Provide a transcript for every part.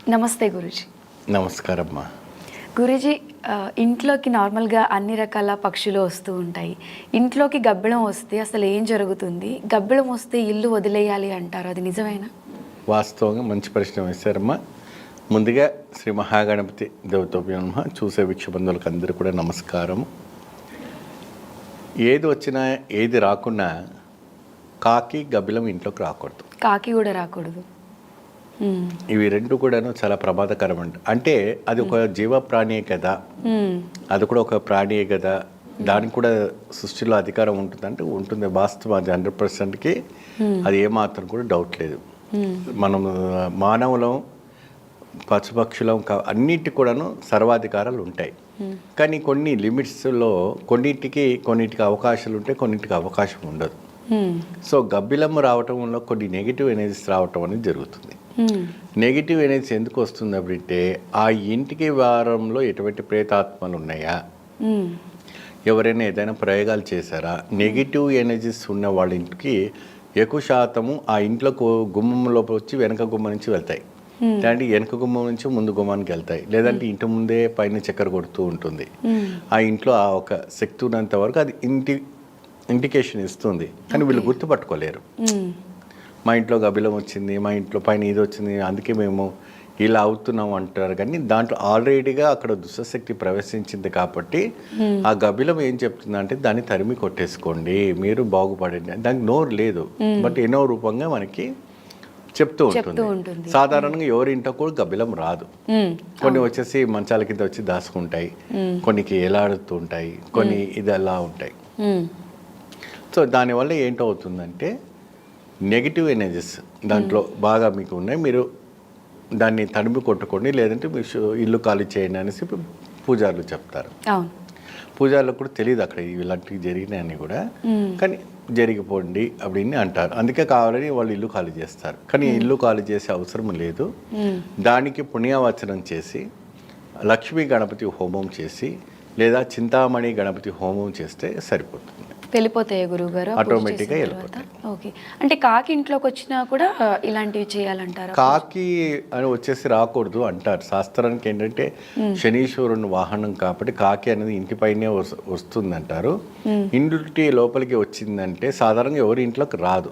నమస్తే గురూజీ. నమస్కారమ్మా. గురూజీ, ఇంట్లోకి నార్మల్గా అన్ని రకాల పక్షులు వస్తూ ఉంటాయి. ఇంట్లోకి గబ్బిలం వస్తే అసలు ఏం జరుగుతుంది? గబ్బిలం వస్తే ఇల్లు వదిలేయాలి అంటారు, అది నిజమేనా? వాస్తవంగా మంచి ప్రశ్న వేశారమ్మా. ముందుగా శ్రీ మహాగణపతి దేవతోభ్యం నమః. చూసే వీక్షబంధువులకు అందరూ కూడా నమస్కారం. ఏది వచ్చినా ఏది రాకున్నా కాకి గబ్బిలం ఇంట్లోకి రాకూడదు. కాకి కూడా రాకూడదు. ఇవి రెండు కూడాను చాలా ప్రమాదకరం అంటే అది ఒక జీవ ప్రాణియే కదా, అది కూడా ఒక ప్రాణియే కదా, దానికి కూడా సృష్టిలో అధికారం ఉంటుందంటే ఉంటుంది. వాస్తవం అది 100%కి, అది ఏమాత్రం కూడా డౌట్ లేదు. మనం మానవులం, పశుపక్షులం అన్నిటికి కూడాను సర్వాధికారాలు ఉంటాయి. కానీ కొన్ని లిమిట్స్లో కొన్నిటికి అవకాశాలు ఉంటాయి, కొన్నిటికి అవకాశం ఉండదు. సో గబ్బిలం రావటం వల్ల కొన్ని నెగిటివ్ ఎనర్జీస్ రావటం అనేది జరుగుతుంది. నెగిటివ్ ఎనర్జీస్ ఎందుకు వస్తుంది అంటే ఆ ఇంటికి వారంలో ఎటువంటి ప్రేతాత్మలు ఉన్నాయా, ఎవరైనా ఏదైనా ప్రయోగాలు చేశారా, నెగిటివ్ ఎనర్జీస్ ఉన్న వాళ్ళ ఇంటికి ఎక్కువ శాతము ఆ ఇంట్లో గుమ్మంలోకి వచ్చి వెనక గుమ్మం నుంచి వెళ్తాయి. లేదంటే వెనక గుమ్మం నుంచి ముందు గుమ్మానికి వెళ్తాయి. లేదంటే ఇంటి ముందే పైన చక్కెర కొడుతూ ఉంటుంది. ఆ ఇంట్లో ఆ ఒక శక్తి ఉన్నంత వరకు అది ఇండికేషన్ ఇస్తుంది. కానీ వీళ్ళు గుర్తుపట్టుకోలేరు. మా ఇంట్లో గబ్బిలం వచ్చింది, మా ఇంట్లో పైన ఇది వచ్చింది, అందుకే మేము ఇలా అవుతున్నాం అంటారు. కానీ దాంట్లో ఆల్రెడీగా అక్కడ దుష్టశక్తి ప్రవేశించింది కాబట్టి ఆ గబ్బిలం ఏం చెప్తుందంటే దాన్ని తరిమి కొట్టేసుకోండి, మీరు బాగుపడండి. దానికి నోరు లేదు, బట్ ఎన్నో రూపంగా మనకి చెప్తూ ఉంటుంది. సాధారణంగా ఎవరింటో కూడా గబ్బిలం రాదు. కొన్ని వచ్చేసి మంచాల కింద వచ్చి దాచుకుంటాయి, కొన్నికి ఎలాడుతూ ఉంటాయి, కొన్ని ఇది అలా ఉంటాయి. సో దానివల్ల ఏంటవుతుందంటే నెగిటివ్ ఎనర్జీస్ దాంట్లో బాగా మీకు ఉన్నాయి. మీరు దాన్ని తడిమి కొట్టుకోండి, లేదంటే మీ ఇల్లు ఖాళీ చేయండి అనేసి పూజారులు చెప్తారు. పూజారులకు కూడా తెలియదు అక్కడ ఇలాంటివి జరిగినాయని కూడా, కానీ జరిగిపోండి அப்படின்னு అంటారు. అందుకే కావాలని వాళ్ళు ఇల్లు ఖాళీ చేస్తారు. కానీ ఇల్లు ఖాళీ చేసే అవసరం లేదు. దానికి పుణ్యవచనం చేసి లక్ష్మీ గణపతి హోమం చేసి లేదా చింతామణి గణపతి హోమం చేస్తే సరిపోతుంది. వెళ్ళిపోతాయి గురువు గారు, ఆటోమేటిక్గా వెళ్ళిపోతాయి. ఓకే. అంటే కాకి ఇంట్లోకి వచ్చినా కూడా ఇలాంటివి చేయాలంటారు? కాకి అని వచ్చేసి రాకూడదు అంటారు. శాస్త్రానికి ఏంటంటే శనీశ్వరుని వాహనం కాబట్టి కాకి అనేది ఇంటిపైనే వస్తుంది అంటారు. ఇంటి లోపలికి వచ్చిందంటే సాధారణంగా ఎవరి ఇంట్లోకి రాదు.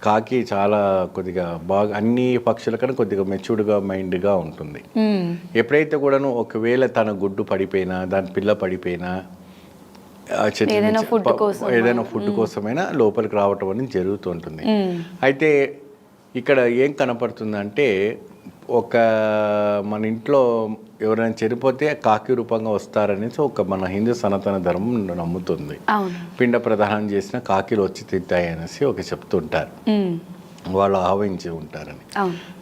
కాకి చాలా కొద్దిగా బాగా అన్ని పక్షుల కన్నా కొద్దిగా మెచ్యూర్డ్గా మైండ్గా ఉంటుంది. ఎప్పుడైతే కూడాను ఒకవేళ తన గుడ్డు పడిపోయినా, దాని పిల్ల పడిపోయినా, ఏదైనా ఫుడ్ కోసమైనా లోపలికి రావటం అనేది జరుగుతుంటుంది. అయితే ఇక్కడ ఏం కనపడుతుందంటే మన ఇంట్లో ఎవరైనా చనిపోతే కాకి రూపంగా వస్తారనేసి మన హిందూ సనాతన ధర్మం నమ్ముతుంది. పిండ ప్రదానం చేసిన కాకిలు వచ్చి తింటాయి అనేసి చెప్తుంటారు, వాళ్ళు ఆహ్వానించి ఉంటారని.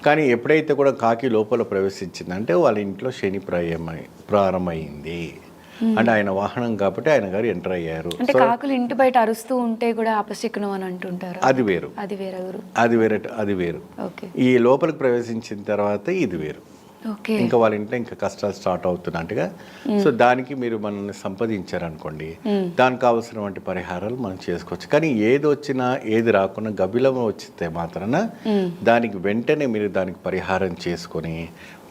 కానీ ఎప్పుడైతే కూడా కాకి లోపల ప్రవేశించిందంటే వాళ్ళ ఇంట్లో శని ప్రారంభమైంది. అంటే ఆయన వాహనం కాబట్టి ఆయన గారు ఎంటర్ అయ్యారు. అంటే కాకులు ఇంటి బయట అరుస్తూ ఉంటే కూడా అపశకునం అని అంటుంటారు. అది వేరు. ఈ లోపలికి ప్రవేశించిన తర్వాత ఇది వేరు. ఇంకా వాళ్ళ ఇంట్లో ఇంకా కష్టాలు స్టార్ట్ అవుతున్నట్టుగా. సో దానికి మీరు మనల్ని సంపాదించారనుకోండి, దానికి కావాల్సినటువంటి పరిహారాలు మనం చేసుకోవచ్చు. కానీ ఏది వచ్చినా ఏది రాకుండా గబ్బిలం వచ్చితే మాత్రాన దానికి వెంటనే మీరు దానికి పరిహారం చేసుకొని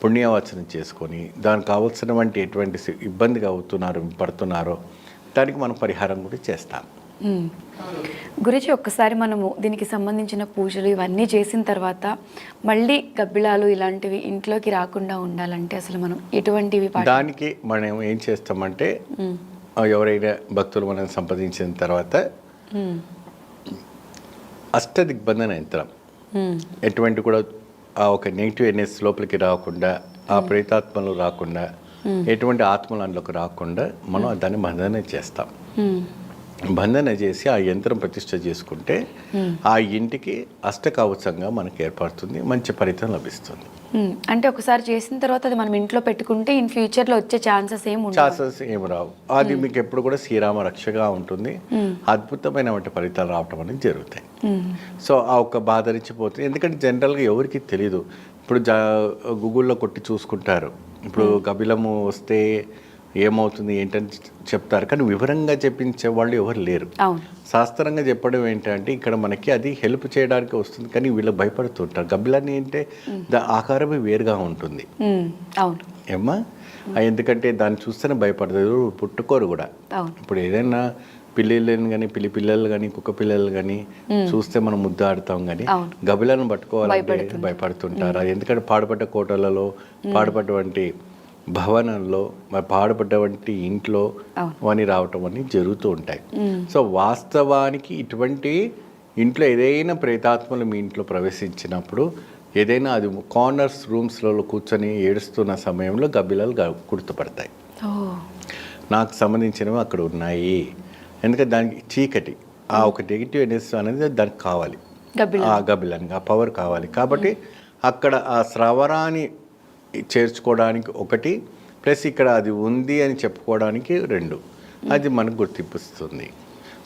పుణ్యవచనం చేసుకొని దానికి కావాల్సినటువంటి ఎటువంటి ఇబ్బందిగా పడుతున్నారో దానికి మనం పరిహారం కూడా చేస్తాం. గురించి ఒక్కసారి మనము దీనికి సంబంధించిన పూజలు ఇవన్నీ చేసిన తర్వాత మళ్ళీ గబ్బిలాలు ఇలాంటివి ఇంట్లోకి రాకుండా ఉండాలంటే అసలు మనం ఎటువంటివి దానికి మనం ఏం చేస్తామంటే ఎవరైనా భక్తులు మనం సంపాదించిన తర్వాత అష్టదిగ్బంధన యంత్రం, ఎటువంటి కూడా ఆ ఒక నెగిటివ్ ఎనర్జీ లోపలికి రాకుండా, ఆ ప్రేతాత్మలు రాకుండా, ఎటువంటి ఆత్మలు అందులోకి రాకుండా మనం దాన్ని బంధన చేస్తాం. బంధన చేసి ఆ యంత్రం ప్రతిష్ఠ చేసుకుంటే ఆ ఇంటికి అష్టకవచంగా మనకు ఏర్పడుతుంది, మంచి ఫలితం లభిస్తుంది. అంటే ఒకసారి చేసిన తర్వాత అది మనం ఇంట్లో పెట్టుకుంటే ఇన్ ఫ్యూచర్లో వచ్చే ఛాన్సెస్ ఏమి రావు. అది మీకు ఎప్పుడు కూడా శ్రీరామ రక్షగా ఉంటుంది. అద్భుతమైన ఫలితాలు రావటం అనేది జరుగుతాయి. సో ఆ ఒక్క బాధ పోతుంది. ఎందుకంటే జనరల్గా ఎవరికి తెలీదు. ఇప్పుడు గూగుల్లో కొట్టి చూసుకుంటారు. ఇప్పుడు గబ్బిలము వస్తే ఏమవుతుంది ఏంటని చెప్తారు, కానీ వివరంగా చెప్పించే వాళ్ళు ఎవరు లేరు. అవును. శాస్త్రంగా చెప్పడం ఏంటంటే ఇక్కడ మనకి అది హెల్ప్ చేయడానికి వస్తుంది, కానీ వీళ్ళు భయపడుతుంటారు. గబ్బిలాన్ని అంటే ఆకారమే వేరుగా ఉంటుంది. అవును. ఏమ్మా, ఎందుకంటే దాన్ని చూస్తేనే భయపడతారు, పుట్టుకోరు కూడా. ఇప్పుడు ఏదైనా పిల్లిళ్ళని కానీ పిల్లలు కానీ కుక్క పిల్లలు కానీ చూస్తే మనం ముద్దు ఆడతాం, కానీ గబ్బిలను పట్టుకోవాలంటే భయపడుతుంటారు. అది ఎందుకంటే పాడుపడ్డ కోటలలో, పాడుపడ్డటువంటి భవనంలో, మరి పాడుపడ్డటువంటి ఇంట్లో అని రావటం అని జరుగుతూ ఉంటాయి. సో వాస్తవానికి ఇటువంటి ఇంట్లో ఏదైనా ప్రేతాత్మలు మీ ఇంట్లో ప్రవేశించినప్పుడు, ఏదైనా అది కార్నర్స్ రూమ్స్లలో కూర్చొని ఏడుస్తున్న సమయంలో గబ్బిలాలు గుర్తుపడతాయి. నాకు సంబంధించినవి అక్కడ ఉన్నాయి, ఎందుకంటే దానికి చీకటి, ఆ ఒక నెగిటివ్ ఎనర్జీ అనేది దానికి కావాలి, ఆ గబ్బిలానికి ఆ పవర్ కావాలి. కాబట్టి అక్కడ ఆ స్రవరాన్ని చేర్చుకోవడానికి ఒకటి, ప్లస్ ఇక్కడ అది ఉంది అని చెప్పుకోవడానికి రెండు, అది మనకు గుర్తింపుస్తుంది.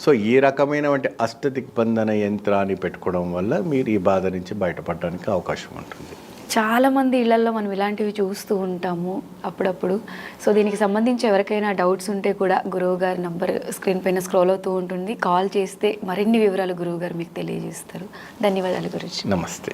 సో ఈ రకమైనటువంటి అష్టదిగ్బంధన యంత్రాన్ని పెట్టుకోవడం వల్ల మీరు ఈ బాధ నుంచి బయటపడడానికి అవకాశం ఉంటుంది. చాలామంది ఇళ్లలో మనం ఇలాంటివి చూస్తూ ఉంటాము అప్పుడప్పుడు. సో దీనికి సంబంధించి ఎవరికైనా డౌట్స్ ఉంటే కూడా గురువు గారి నంబర్ స్క్రీన్ పైన స్క్రోల్ అవుతూ ఉంటుంది. కాల్ చేస్తే మరిన్ని వివరాలు గురువు గారు మీకు తెలియజేస్తారు. ధన్యవాదాలు గురుజీ. నమస్తే.